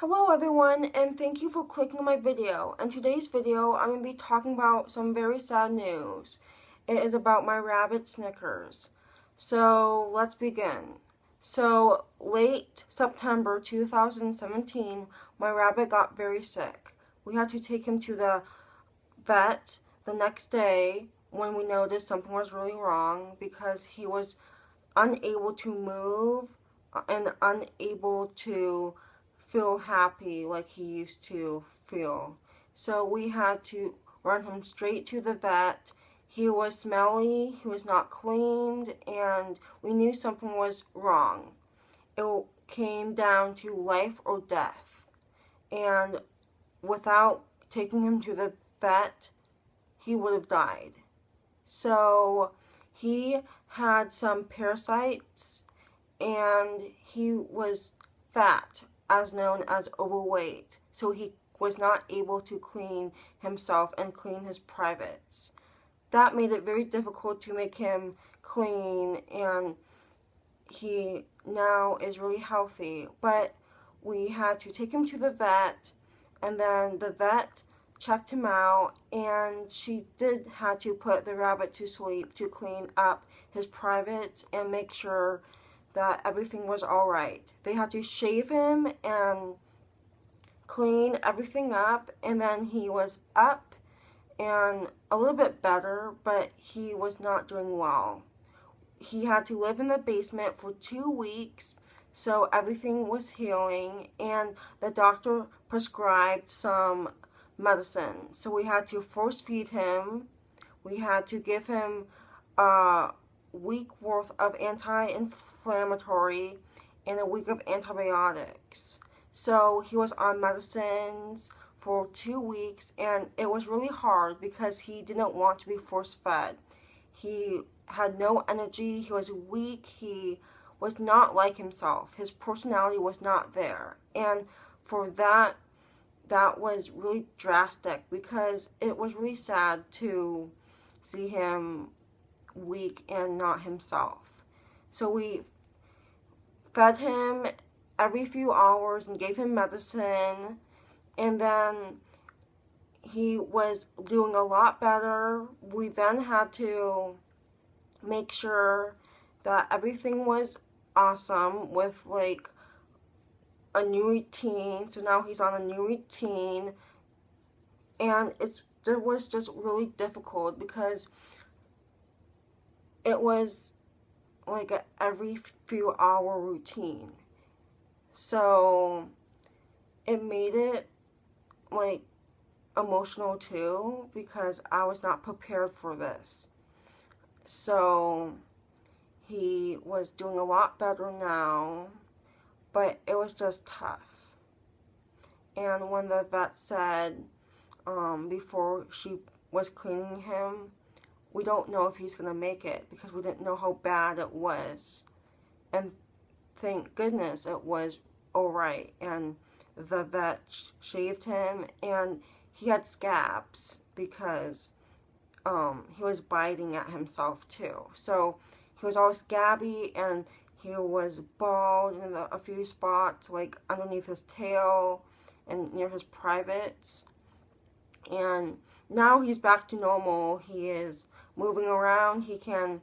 Hello everyone, and thank you for clicking on my video. In today's video, I'm going to be talking about some very sad news. It is about my rabbit Snickers. So let's begin. So late September 2017, my rabbit got very sick. We had to take him to the vet the next day when we noticed something was really wrong because he was unable to move and unable to feel happy like he used to feel. So we had to run him straight to the vet. He was smelly, he was not cleaned, and we knew something was wrong. It came down to life or death. And without taking him to the vet, he would have died. So he had some parasites and he was fat, as known as overweight. So he was not able to clean himself and clean his privates. That made it very difficult to make him clean, and he now is really healthy. But we had to take him to the vet, and then the vet checked him out, and she did have to put the rabbit to sleep to clean up his privates and make sure that everything was alright. They had to shave him and clean everything up, and then he was up and a little bit better, but he was not doing well. He had to live in the basement for 2 weeks, so everything was healing, and the doctor prescribed some medicine. So we had to force feed him. We had to give him a week worth of anti-inflammatory and a week of antibiotics. So he was on medicines for 2 weeks, and it was really hard because he didn't want to be force fed. He had no energy, he was weak, he was not like himself. His personality was not there. And for that was really drastic because it was really sad to see him weak and not himself. So we fed him every few hours and gave him medicine, and then he was doing a lot better. We then had to make sure that everything was awesome with like a new routine. So now he's on a new routine, and it was just really difficult because it was like a every few hour routine. So it made it like emotional too because I was not prepared for this. So he was doing a lot better now, but it was just tough. And when the vet said before she was cleaning him, we don't know if he's going to make it because we didn't know how bad it was. And thank goodness it was alright. And the vet shaved him, and he had scabs because he was biting at himself too. So he was all scabby, and he was bald in a few spots, like underneath his tail and near his privates. And now he's back to normal. He is moving around. He can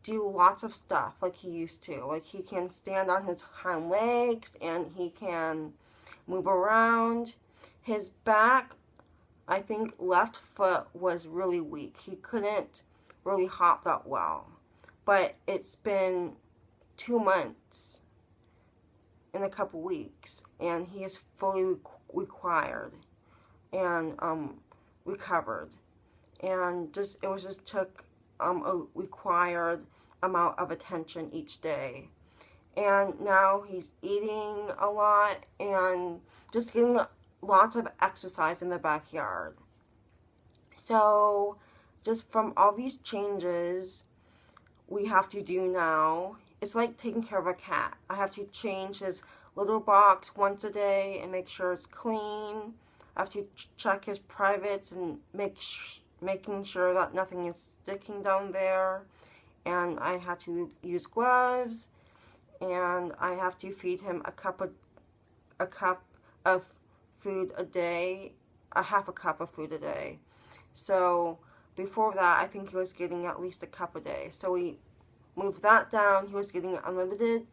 do lots of stuff like he used to. Like he can stand on his hind legs and he can move around. His back, I think left foot was really weak. He couldn't really hop that well. But it's been 2 months in a couple weeks, and he is fully required and recovered. And it was just took a required amount of attention each day. And now he's eating a lot and just getting lots of exercise in the backyard. So just from all these changes we have to do now, it's like taking care of a cat. I have to change his litter box once a day and make sure it's clean. I have to check his privates and making sure that nothing is sticking down there. And I had to use gloves. and I have to feed him a cup of food a day, a half a cup of food a day. So before that, I think he was getting at least a cup a day. So we moved that down. He was getting unlimited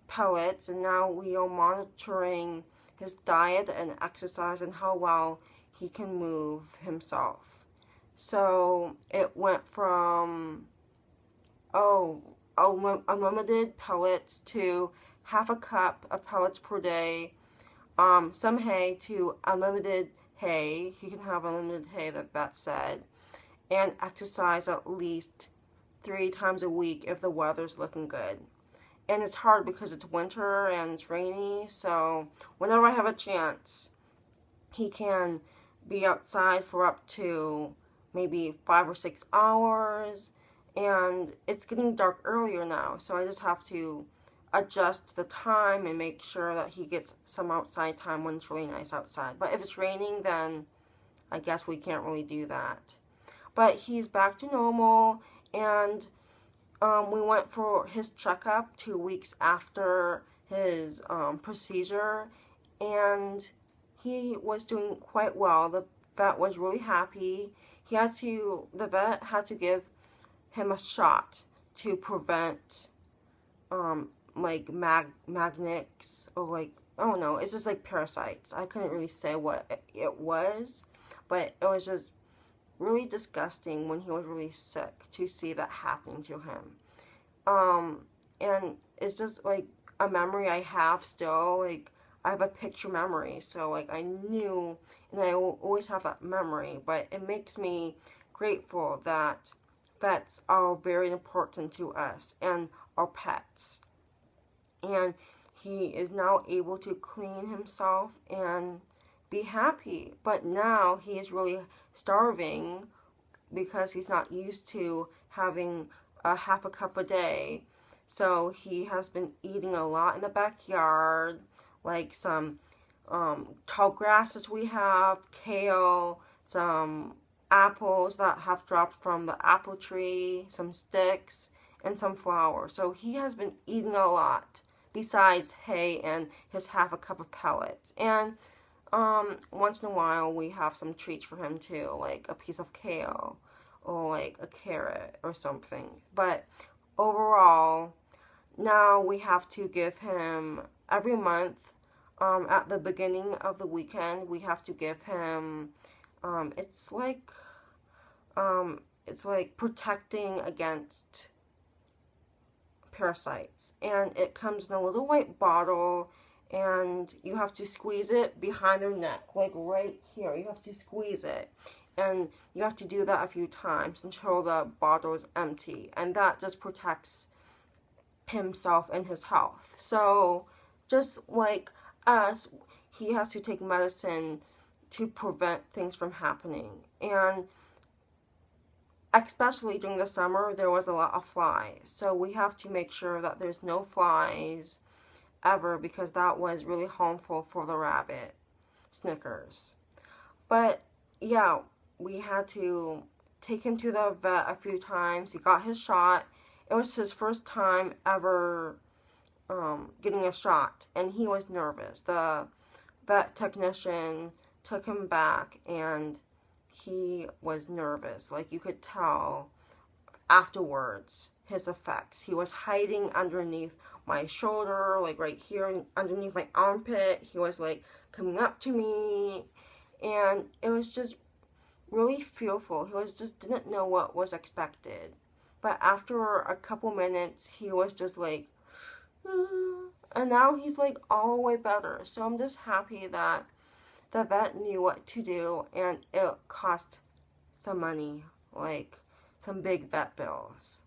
pellets, and now we are monitoring his diet and exercise and how well he can move himself. So it went from unlimited pellets to half a cup of pellets per day, some hay to unlimited hay. He can have unlimited hay, the vet said, and exercise at least 3 times a week if the weather's looking good. And it's hard because it's winter and it's rainy, so whenever I have a chance, he can be outside for up to maybe 5 or 6 hours. And it's getting dark earlier now, so I just have to adjust the time and make sure that he gets some outside time when it's really nice outside. But if it's raining, then I guess we can't really do that. But he's back to normal, and we went for his checkup 2 weeks after his procedure, and he was doing quite well. The vet was really happy. The vet had to give him a shot to prevent magnets, or I don't know, it's just like parasites. I couldn't really say what it was, but it was just really disgusting when he was really sick to see that happening to him. And it's just like a memory I have still. I have a picture memory, so I knew, and I will always have that memory. But it makes me grateful that vets are very important to us and our pets. And he is now able to clean himself and be happy. But now he is really starving because he's not used to having a half a cup a day. So he has been eating a lot in the backyard, like some tall grasses we have, kale, some apples that have dropped from the apple tree, some sticks, and some flour. So he has been eating a lot besides hay and his half a cup of pellets. And once in a while we have some treats for him too, like a piece of kale or like a carrot or something. But overall, now we have to give him every month, at the beginning of the weekend, we have to give him it's like protecting against parasites, and it comes in a little white bottle, and you have to squeeze it behind their neck, like right here. You have to squeeze it, and you have to do that a few times until the bottle is empty, and that just protects himself and his health. So just like us, he has to take medicine to prevent things from happening. And especially during the summer, there was a lot of flies. So we have to make sure that there's no flies ever, because that was really harmful for the rabbit, Snickers. But yeah, we had to take him to the vet a few times. He got his shot. It was his first time ever getting a shot, and he was nervous. The vet technician took him back, and he was nervous. Like, you could tell afterwards his effects. He was hiding underneath my shoulder, like right here underneath my armpit. He was like coming up to me, and it was just really fearful. He was just didn't know what was expected. But after a couple minutes, he was just like, and now he's like all the way better. So I'm just happy that the vet knew what to do, and it cost some money, like some big vet bills.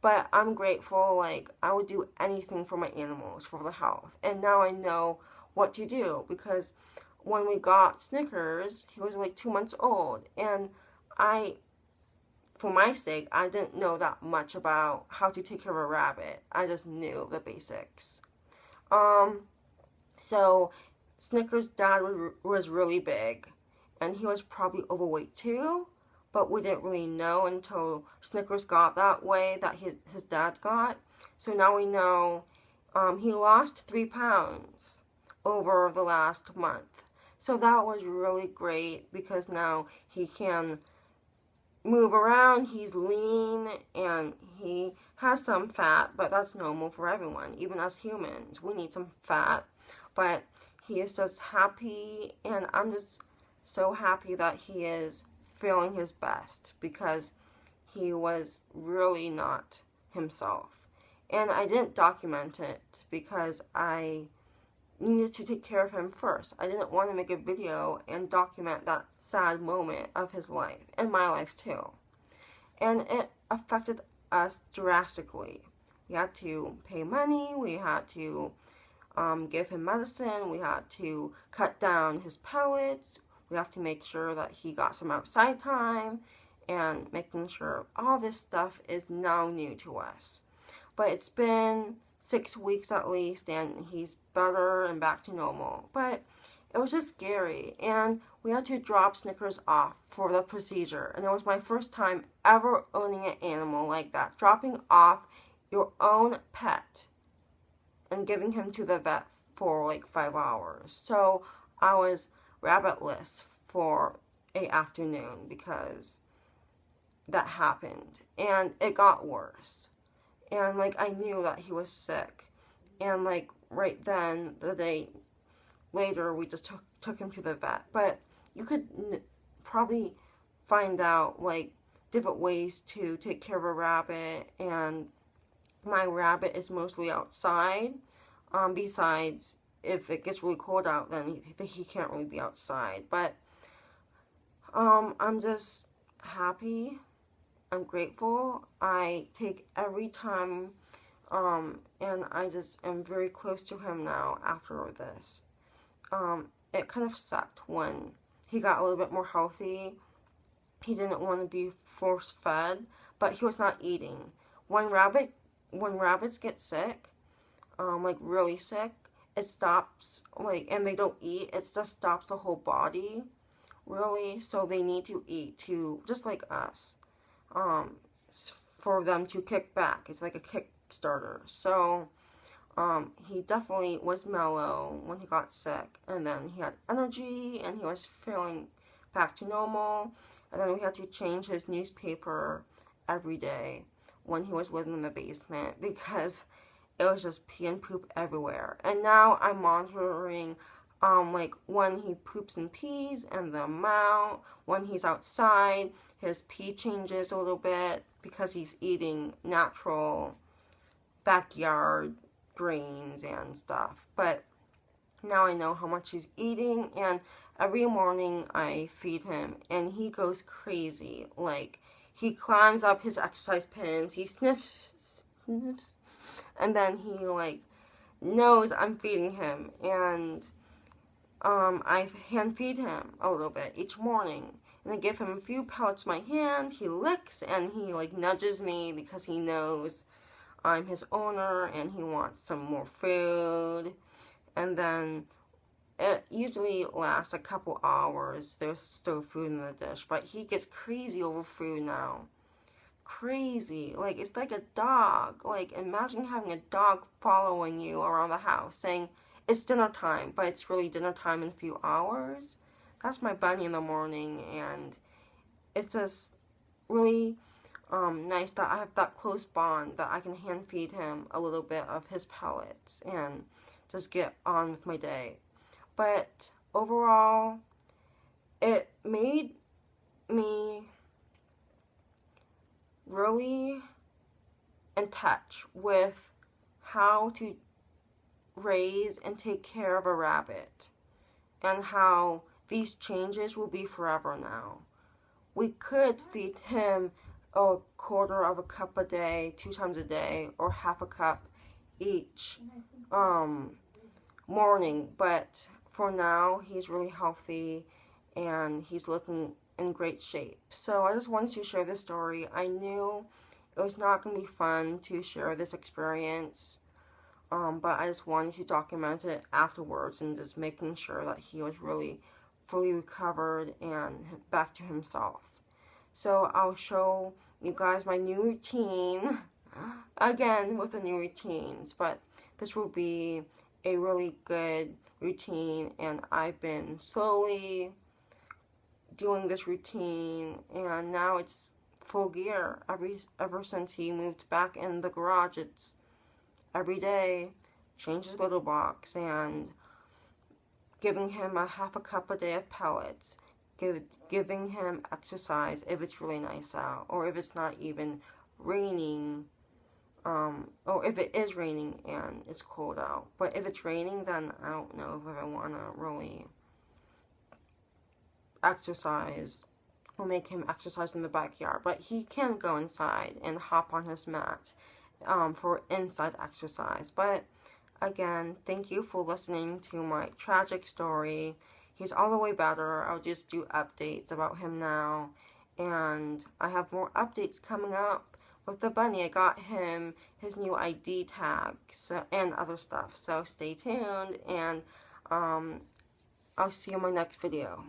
But I'm grateful. Like, I would do anything for my animals, for the health. And now I know what to do, because when we got Snickers, he was like 2 months old, and for my sake, I didn't know that much about how to take care of a rabbit. I just knew the basics. So Snickers' dad was really big, and he was probably overweight too, but we didn't really know until Snickers got that way that his dad got. So now we know He lost 3 pounds over the last month. So that was really great because now he can move around, he's lean, and he has some fat, but that's normal for everyone. Even as humans, we need some fat. But he is just happy, and I'm just so happy that he is feeling his best because he was really not himself. And I didn't document it because I needed to take care of him first. I didn't want to make a video and document that sad moment of his life, and my life too. And it affected us drastically. We had to pay money, we had to give him medicine, we had to cut down his pellets, we have to make sure that he got some outside time, and making sure all this stuff is now new to us. But it's been 6 weeks at least, and he's better and back to normal. But it was just scary, and we had to drop Snickers off for the procedure, and it was my first time ever owning an animal like that, dropping off your own pet and giving him to the vet for like 5 hours. So I was rabbitless for an afternoon because that happened, and it got worse. And like I knew that he was sick, and like right then, the day later, we just took him to the vet. But you could probably find out like different ways to take care of a rabbit, and my rabbit is mostly outside. Besides, if it gets really cold out, then he can't really be outside. But I'm just happy. I'm grateful. I take every time, and I just am very close to him now after this. It kind of sucked when he got a little bit more healthy. He didn't want to be force-fed, but he was not eating. When rabbits get sick, like really sick, it stops, like, and they don't eat, it just stops the whole body, really, so they need to eat to, just like us. For them to kick back. It's like a Kickstarter. So, he definitely was mellow when he got sick, and then he had energy, and he was feeling back to normal, and then we had to change his newspaper every day when he was living in the basement because it was just pee and poop everywhere. And now I'm monitoring like when he poops and pees and the amount. When he's outside, his pee changes a little bit because he's eating natural backyard greens and stuff. But now I know how much he's eating, and every morning I feed him, and he goes crazy. Like, he climbs up his exercise pins, he sniffs, and then he like knows I'm feeding him, and I hand feed him a little bit each morning, and I give him a few pellets in my hand. He licks, and he like nudges me because he knows I'm his owner and he wants some more food. And then it usually lasts a couple hours. There's still food in the dish, but he gets crazy over food now. Crazy. Like, it's like a dog. Like, imagine having a dog following you around the house saying, it's dinner time, but it's really dinner time in a few hours. That's my bunny in the morning, and it's just really nice that I have that close bond that I can hand feed him a little bit of his pellets and just get on with my day. But overall, it made me really in touch with how to raise and take care of a rabbit, and how these changes will be forever now. We could feed him a quarter of a cup a day, 2 times a day, or half a cup each morning, but for now he's really healthy and he's looking in great shape. So I just wanted to share this story. I knew it was not going to be fun to share this experience, but I just wanted to document it afterwards and just making sure that he was really fully recovered and back to himself. So I'll show you guys my new routine, again with the new routines, but this will be a really good routine, and I've been slowly doing this routine, and now it's full gear. Ever since he moved back in the garage, it's every day, change his little box, and giving him a half a cup a day of pellets, giving him exercise if it's really nice out, or if it's not even raining, or if it is raining and it's cold out. But if it's raining, then I don't know if I want to really exercise or make him exercise in the backyard. But he can go inside and hop on his mat for inside exercise. But again, thank you for listening to my tragic story. He's all the way better. I'll just do updates about him now. And I have more updates coming up with the bunny. I got him his new ID tag and other stuff. So stay tuned, and I'll see you in my next video.